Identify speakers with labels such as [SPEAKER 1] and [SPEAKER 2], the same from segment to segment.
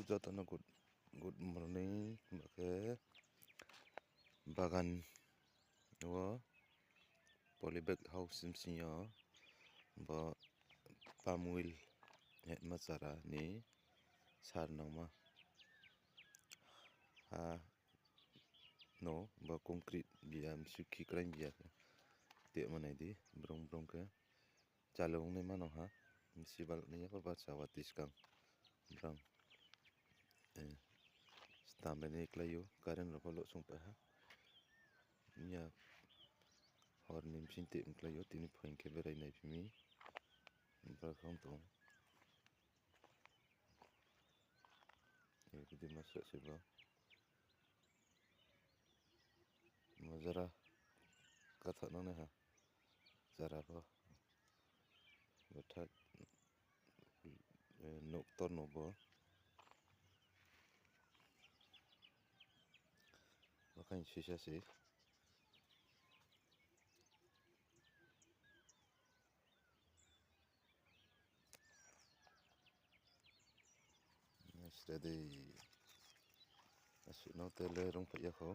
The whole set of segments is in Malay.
[SPEAKER 1] Sujatana good morning bake bagan wa polybag house simsinya ba palm oil het masara ni sarnama ha no ba concrete biam sukhi krain biak te manai di brong ke chalong ne mano ha misibal ne ba sawatis kang brang stamene klayo karen ro lo sung pa ha nya hor nim sinte klayo tini point ke berai nai pimi ba khang tong ye di masak seba mazara kata nona ha zara ba batat noktor nobo makan sisa sih steady masuk no tele rong pa ya kho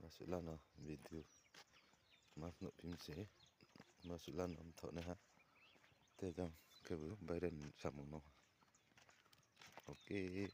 [SPEAKER 1] masuk lana video mas no pimse masuk lana am thone ha te jang ke bu bairen samu no okay